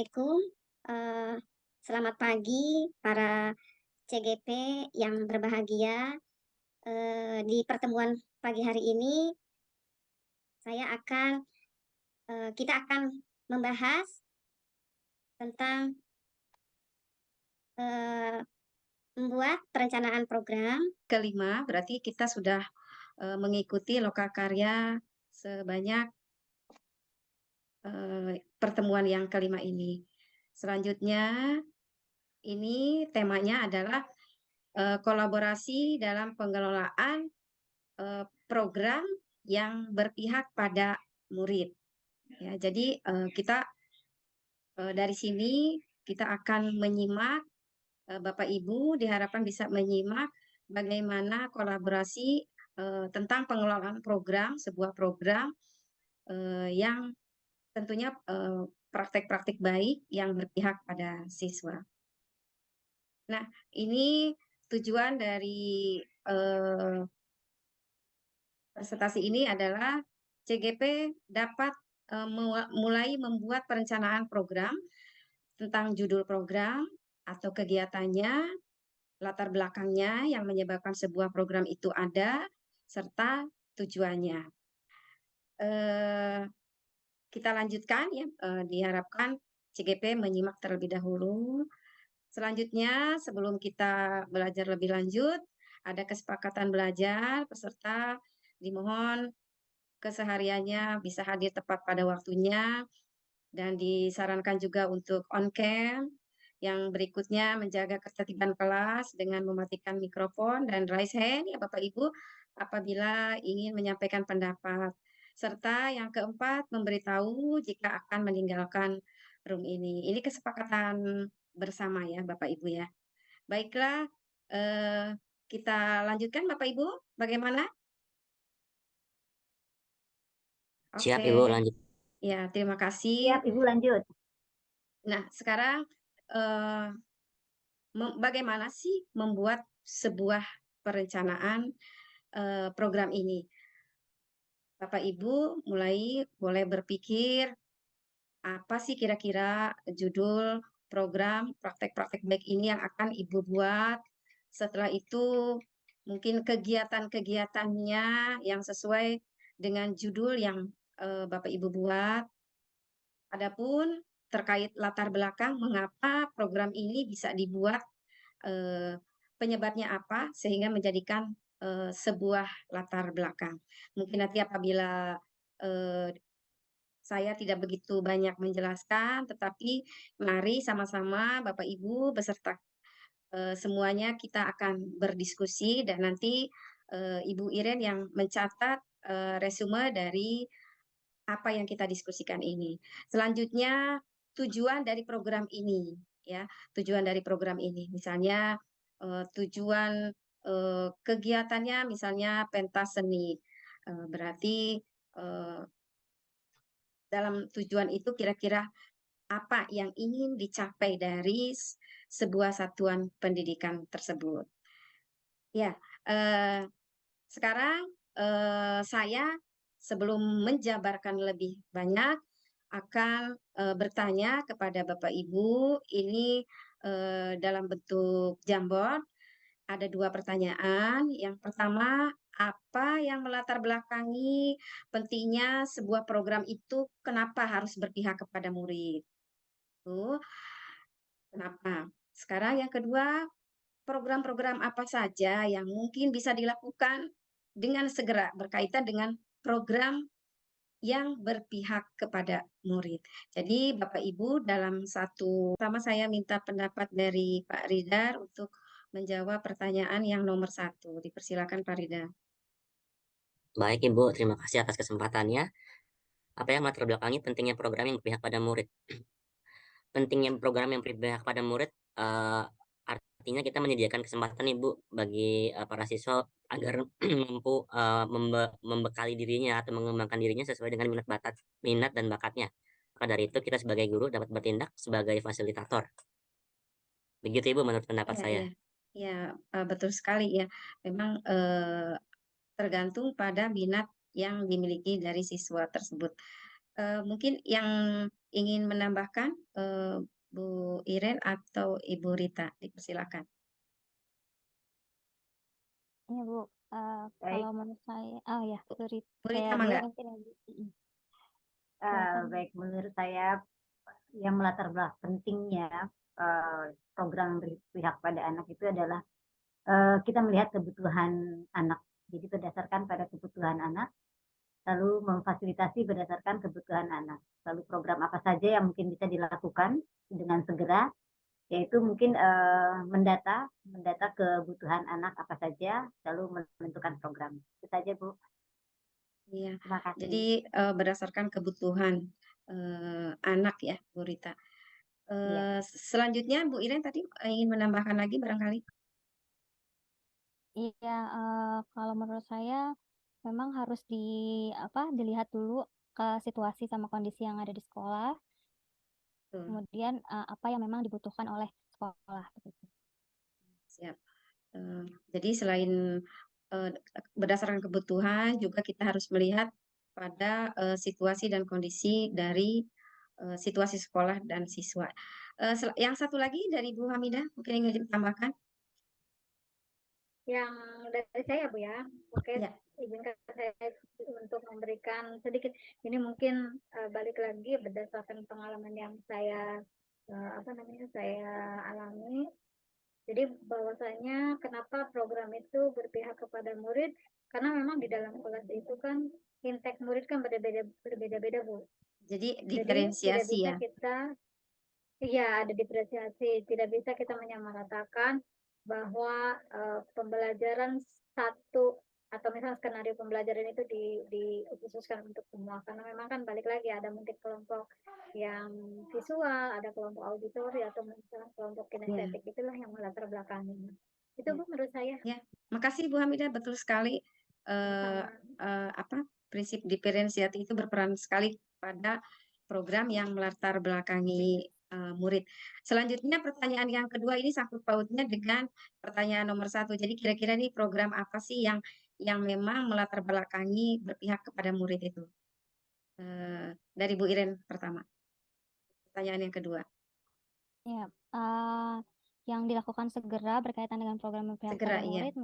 Assalamualaikum. Eh, Selamat pagi para CGP yang berbahagia. Di pertemuan pagi hari ini, kita akan membahas tentang eh, membuat perencanaan program. Kelima, berarti kita sudah mengikuti lokakarya sebanyak pertemuan yang kelima ini. Selanjutnya, ini temanya adalah kolaborasi dalam pengelolaan program yang berpihak pada murid. Ya, jadi kita dari sini kita akan menyimak, Bapak Ibu diharapkan bisa menyimak bagaimana kolaborasi tentang pengelolaan program, sebuah program yang tentunya praktek-praktik baik yang berpihak pada siswa. Nah, ini tujuan dari presentasi ini adalah CGP dapat mulai membuat perencanaan program tentang judul program atau kegiatannya, latar belakangnya yang menyebabkan sebuah program itu ada, serta tujuannya. Kita lanjutkan ya, diharapkan CGP menyimak terlebih dahulu. Selanjutnya, sebelum kita belajar lebih lanjut, ada kesepakatan belajar, peserta dimohon kesehariannya bisa hadir tepat pada waktunya, dan disarankan juga untuk on cam. Yang berikutnya menjaga ketertiban kelas dengan mematikan mikrofon dan raise hand ya Bapak Ibu apabila ingin menyampaikan pendapat. Serta yang keempat memberitahu jika akan meninggalkan room ini. Ini kesepakatan bersama ya Bapak Ibu ya. Baiklah, kita lanjutkan Bapak Ibu, bagaimana? Siap Oke, Ibu, lanjut. ya terima kasih. Siap, Ibu lanjut. Nah, sekarang eh, bagaimana sih membuat sebuah perencanaan program ini? Bapak Ibu mulai boleh berpikir apa sih kira-kira judul program praktek-praktek baik ini yang akan Ibu buat. Setelah itu mungkin kegiatan-kegiatannya yang sesuai dengan judul yang Bapak Ibu buat. Adapun terkait latar belakang mengapa program ini bisa dibuat, penyebabnya apa sehingga menjadikan sebuah latar belakang. Mungkin nanti apabila saya tidak begitu banyak menjelaskan, tetapi mari sama-sama Bapak Ibu beserta semuanya kita akan berdiskusi dan nanti Ibu Iren yang mencatat resume dari apa yang kita diskusikan ini. Selanjutnya, tujuan dari program ini, ya, tujuan dari program ini. Misalnya, tujuan, kegiatannya misalnya pentas seni, berarti, eee, dalam tujuan itu kira-kira apa yang ingin dicapai dari sebuah satuan pendidikan tersebut. Ya, sekarang, saya sebelum menjabarkan lebih banyak akan, bertanya kepada Bapak Ibu, ini, dalam bentuk Jamboard, ada 2 pertanyaan. Yang pertama, apa yang melatar belakangi pentingnya sebuah program itu kenapa harus berpihak kepada murid? Tuh, kenapa? Sekarang yang kedua, program-program apa saja yang mungkin bisa dilakukan dengan segera berkaitan dengan program yang berpihak kepada murid. Jadi Bapak Ibu dalam satu pertama saya minta pendapat dari Pak Ridar untuk menjawab pertanyaan yang nomor satu. Dipersilakan Pak Ridar. Baik Ibu, terima kasih atas kesempatannya. Apa yang melatar belakangi pentingnya program yang berpihak pada murid? Pentingnya program yang berpihak pada murid, artinya kita menyediakan kesempatan Ibu bagi, para siswa agar mampu, membekali dirinya atau mengembangkan dirinya sesuai dengan minat dan bakatnya. Maka dari itu kita sebagai guru dapat bertindak sebagai fasilitator. Begitu Ibu menurut pendapat Iya saya. iya. Iya, betul sekali ya. Memang, tergantung pada minat yang dimiliki dari siswa tersebut. Mungkin yang ingin menambahkan, Bu Iren atau Ibu Rita, dipersilakan. Iya, Bu, Baik, kalau menurut saya oh ya, Bu sorry, Bu saya Rita dulu mangga. mungkin ya, Bu, silakan. baik menurut saya yang melatar belakang pentingnya program berpihak pada anak itu adalah kita melihat kebutuhan anak. Jadi berdasarkan pada kebutuhan anak, lalu memfasilitasi berdasarkan kebutuhan anak. Lalu program apa saja yang mungkin bisa dilakukan dengan segera, yaitu mungkin mendata kebutuhan anak apa saja, lalu menentukan program. Itu saja, Bu. Iya, Terima jadi, kasih. berdasarkan kebutuhan, anak ya, Bu Rita. Iya. Selanjutnya Bu Iren tadi, ingin menambahkan lagi barangkali? Iya, kalau menurut saya memang harus apa, dilihat dulu ke situasi sama kondisi yang ada di sekolah, Betul, kemudian, apa yang memang dibutuhkan oleh sekolah, begitu. siap. Jadi selain, eee, berdasarkan kebutuhan juga kita harus melihat pada, situasi dan kondisi dari, situasi sekolah dan siswa. Yang satu lagi dari Bu Hamidah mungkin ingin ditambahkan? Yang dari saya, Bu, ya. Oke, Ya, izinkan saya untuk memberikan sedikit, ini mungkin, balik lagi berdasarkan pengalaman yang saya, saya alami. Jadi bahwasanya kenapa program itu berpihak kepada murid, karena memang di dalam kelas itu kan intake murid kan berbeda-beda, Bu. jadi Jadi tidak diferensiasi bisa ya? kita. Iya, ada diferensiasi. Tidak bisa kita menyamaratakan bahwa, pembelajaran satu atau misalnya skenario pembelajaran itu dikhususkan untuk semua. Karena memang kan balik lagi ada mungkin kelompok yang visual, ada kelompok auditori, atau misalnya kelompok Iya, kinestetik, itulah yang melatar belakanginya. Itu, iya. Bu, menurut saya. Ya, makasih Bu Hamidah, betul sekali, eee Sama-sama. apa, prinsip diferensiasi itu berperan sekali pada program yang melatar belakangi, murid. Selanjutnya pertanyaan yang kedua ini sangkut pautnya dengan pertanyaan nomor satu. Jadi kira-kira nih program apa sih yang memang melatar belakangi berpihak kepada murid itu? Dari Bu Iren pertama, pertanyaan yang kedua. Ya, yang dilakukan segera berkaitan dengan program berpihak Segera pada iya, murid,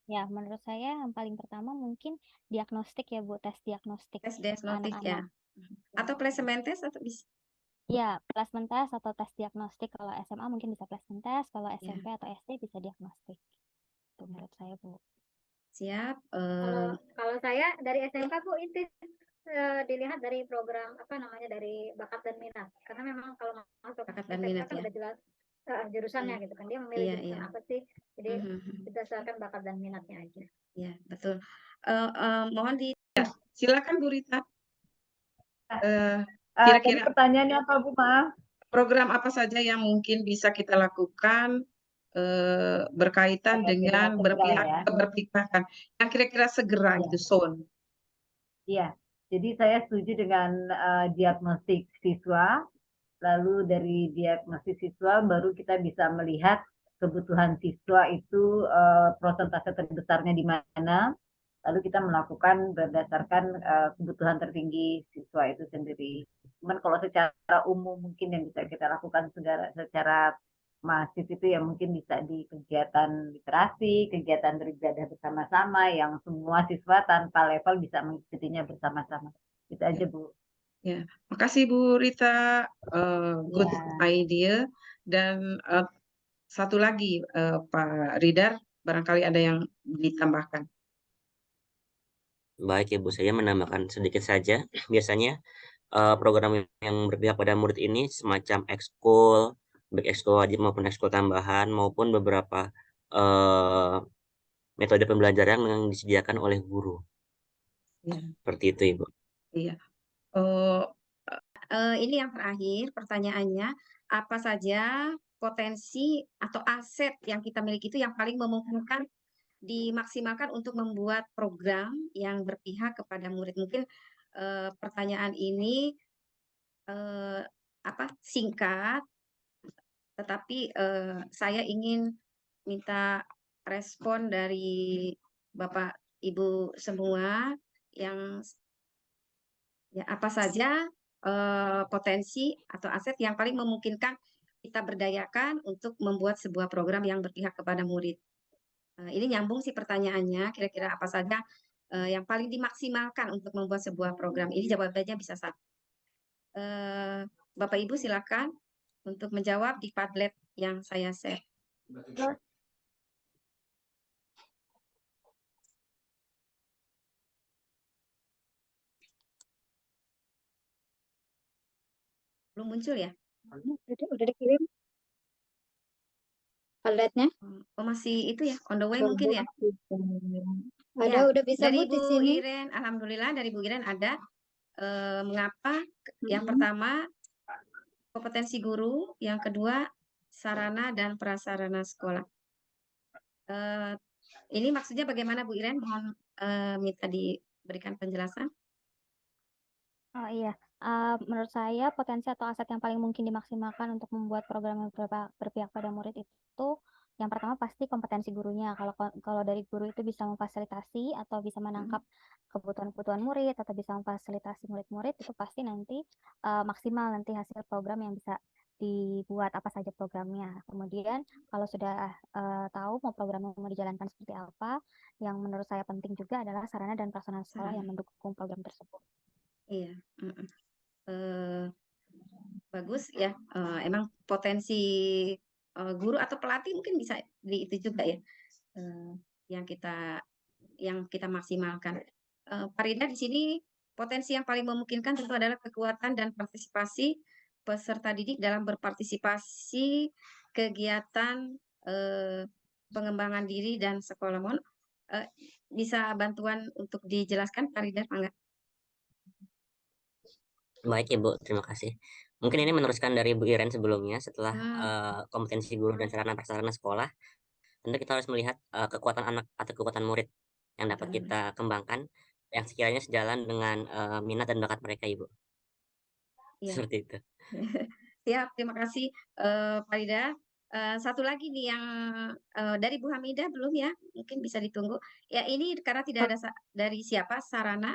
ya menurut saya yang paling pertama mungkin diagnostik ya, Bu, tes diagnostik tes ke diagnostik ya? anak-anak. Mhm. Ya. Atau placement test atau Iya, placement test atau tes diagnostik, kalau SMA mungkin bisa placement test, kalau ya, SMP atau SD bisa diagnostik. Itu ya. menurut saya, Bu. Siap, Kalau kalau saya dari SMK, Bu, itu dilihat dari program apa namanya, dari bakat dan minat. Karena memang kalau masuk bakat dan SMK minat kan ya? udah jelas jurusannya Mmm, gitu kan. Dia memilih iya jurusan iya. apa sih. Jadi Mhm mhm. berdasarkan bakat dan minatnya aja. Iya, betul. Mohon silakan Bu Rita, eee, Tadi kira-kira pertanyaannya apa, Bu? Maaf. program apa saja yang mungkin bisa kita lakukan, berkaitan dengan Dengan segera ya. keberpihakan, yang kira-kira segera Iya. gitu, soon? Iya. Jadi saya setuju dengan diagnostik siswa. Lalu dari diagnosis siswa baru kita bisa melihat kebutuhan siswa itu prosentase terbesarnya di mana. Lalu kita melakukan berdasarkan kebutuhan tertinggi siswa itu sendiri. Cuman kalau secara umum mungkin yang bisa kita lakukan secara masif itu ya mungkin bisa di kegiatan literasi, kegiatan beribadah bersama-sama yang semua siswa tanpa level bisa mengikutinya bersama-sama. Itu Ya aja, Bu. ya. Makasih Bu Rita, good Ya. idea dan, satu lagi, Pak Ridar, barangkali ada yang ditambahkan? Baik Ibu, saya menambahkan sedikit saja. Biasanya, program yang berpihak pada murid ini semacam ekskul, baik ekskul wajib maupun ekskul tambahan, maupun beberapa, eee, metode pembelajaran yang disediakan oleh guru, Iya seperti itu Ibu. iya. Ini yang terakhir pertanyaannya, apa saja potensi atau aset yang kita miliki itu yang paling memungkinkan dimaksimalkan untuk membuat program yang berpihak kepada murid? Mungkin, pertanyaan ini, eee, singkat, tetapi, saya ingin minta respon dari Bapak, Ibu semua yang ya apa saja potensi atau aset yang paling memungkinkan kita berdayakan untuk membuat sebuah program yang berpihak kepada murid. Ini nyambung sih pertanyaannya, kira-kira apa saja yang paling dimaksimalkan untuk membuat sebuah program. Ini jawabannya bisa satu. Bapak Ibu silakan untuk menjawab di Padlet yang saya share. Belum muncul ya? Udah dikirim Padletnya? Oh masih itu ya, on the way mungkin ya? Ada, Ya, udah bisa dari Bu di Bu sini. Iren, alhamdulillah dari Bu Iren ada. Mengapa? Yang Mhm. pertama kompetensi guru, yang kedua sarana dan prasarana sekolah. Ini maksudnya bagaimana Bu Iren? Mohon minta diberikan penjelasan. Oh iya, menurut saya potensi atau aset yang paling mungkin dimaksimalkan untuk membuat program yang berpihak pada murid itu yang pertama pasti kompetensi gurunya. Kalau dari guru itu bisa memfasilitasi atau bisa menangkap kebutuhan-kebutuhan murid atau bisa memfasilitasi murid-murid, itu pasti nanti maksimal nanti hasil program yang bisa dibuat apa saja programnya. Kemudian kalau sudah tahu mau program yang mau dijalankan seperti apa, yang menurut saya penting juga adalah sarana dan prasarana sekolah yang mendukung program tersebut. Iya, bagus ya. Emang potensi guru atau pelatih mungkin bisa di itu juga ya, yang kita maksimalkan. Farida di sini potensi yang paling memungkinkan tentu adalah kekuatan dan partisipasi peserta didik dalam berpartisipasi kegiatan pengembangan diri dan sekolah. Mohon bisa bantuan untuk dijelaskan, Farida, Mangga? Baik Ibu, terima kasih. Mungkin ini meneruskan dari Bu Iren sebelumnya, setelah kompetensi guru dan sarana prasarana sekolah, tentu kita harus melihat kekuatan anak atau kekuatan murid yang dapat kita kembangkan, yang sekiranya sejalan dengan minat dan bakat mereka, Ibu. Iya. Seperti itu. Siap, terima kasih Farida. Satu lagi nih yang dari Bu Hamidah belum ya? Mungkin bisa ditunggu. Ya ini karena tidak ada dari siapa, sarana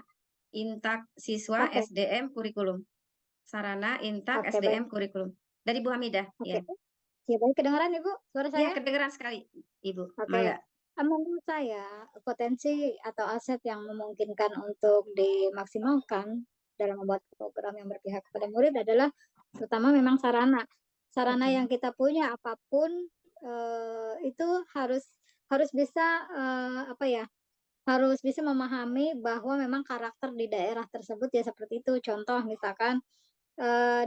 Intak siswa Oke. SDM kurikulum. Sarana Intak Oke, SDM kurikulum. Dari Bu Hamidah. Oke. Ya. Ya, baik kedengaran Ibu suara Iya, saya? kedengeran sekali, Ibu. Oke. Mangga. Menurut saya potensi atau aset yang memungkinkan untuk dimaksimalkan dalam membuat program yang berpihak kepada murid adalah pertama memang sarana. Sarana yang kita punya apapun itu harus bisa apa ya? Harus bisa memahami bahwa memang karakter di daerah tersebut ya seperti itu. Contoh misalkan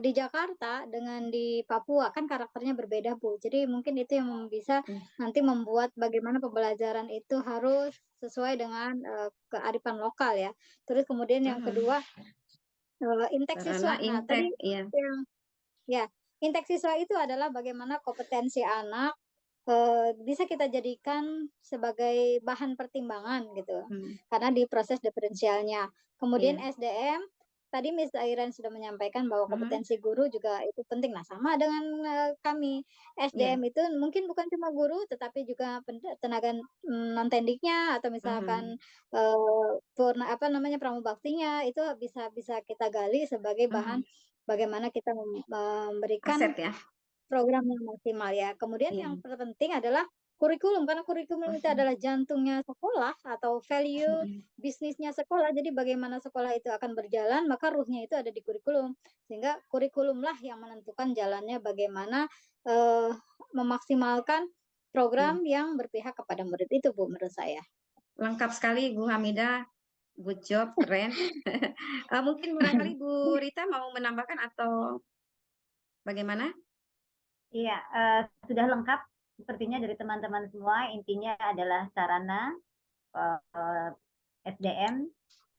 di Jakarta dengan di Papua kan karakternya berbeda, Bu. Jadi mungkin itu yang bisa nanti membuat bagaimana pembelajaran itu harus sesuai dengan kearifan lokal ya. Terus kemudian yang kedua intek siswa. Sarana Nah, tadi Intek, iya. intek siswa itu adalah bagaimana kompetensi anak bisa kita jadikan sebagai bahan pertimbangan gitu. Karena di proses diferensialnya. Kemudian Iya. SDM tadi Miss Airen sudah menyampaikan bahwa kompetensi guru juga itu penting. Nah, sama dengan kami. SDM itu mungkin bukan cuma guru tetapi juga tenaga non-tendiknya atau misalkan pramubaktinya itu bisa kita gali sebagai bahan bagaimana kita memberikan Aset ya. program yang maksimal ya. Kemudian yang terpenting adalah kurikulum, karena kurikulum itu adalah jantungnya sekolah atau value bisnisnya sekolah. Jadi bagaimana sekolah itu akan berjalan, maka ruhnya itu ada di kurikulum. Sehingga kurikulumlah yang menentukan jalannya bagaimana memaksimalkan program yang berpihak kepada murid itu, Bu, menurut saya. Lengkap sekali Bu Hamidah. Good job, keren. Mungkin barangkali Bu Rita mau menambahkan atau bagaimana? Iya, sudah lengkap sepertinya dari teman-teman semua. Intinya adalah sarana, SDM,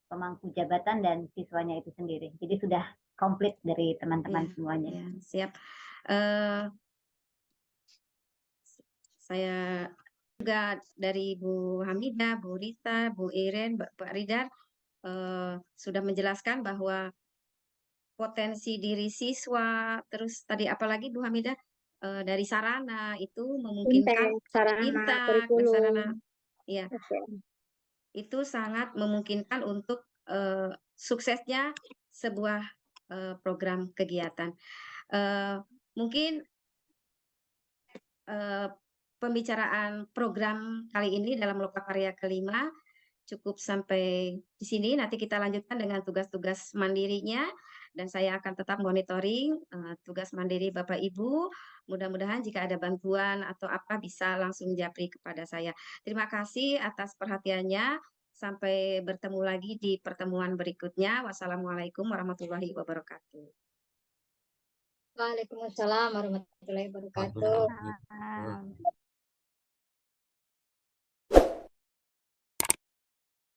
pemangku jabatan, dan siswanya itu sendiri. Jadi sudah komplit dari teman-teman semuanya. Ya, siap. Saya juga dari Bu Hamidah, Bu Rita, Bu Iren, Pak Ridar sudah menjelaskan bahwa potensi diri siswa, terus tadi apalagi Bu Hamidah dari sarana itu memungkinkan sarana, kurikulum, sarana, ya, itu sangat memungkinkan untuk suksesnya sebuah program kegiatan. Mungkin pembicaraan program kali ini dalam Lokakarya kelima cukup sampai di sini. Nanti kita lanjutkan dengan tugas-tugas mandirinya, dan saya akan tetap monitoring tugas mandiri Bapak Ibu. Mudah-mudahan jika ada bantuan atau apa bisa langsung japri kepada saya. Terima kasih atas perhatiannya. Sampai bertemu lagi di pertemuan berikutnya. Wassalamualaikum warahmatullahi wabarakatuh. Waalaikumsalam warahmatullahi wabarakatuh. Waalaikumsalam. Salam.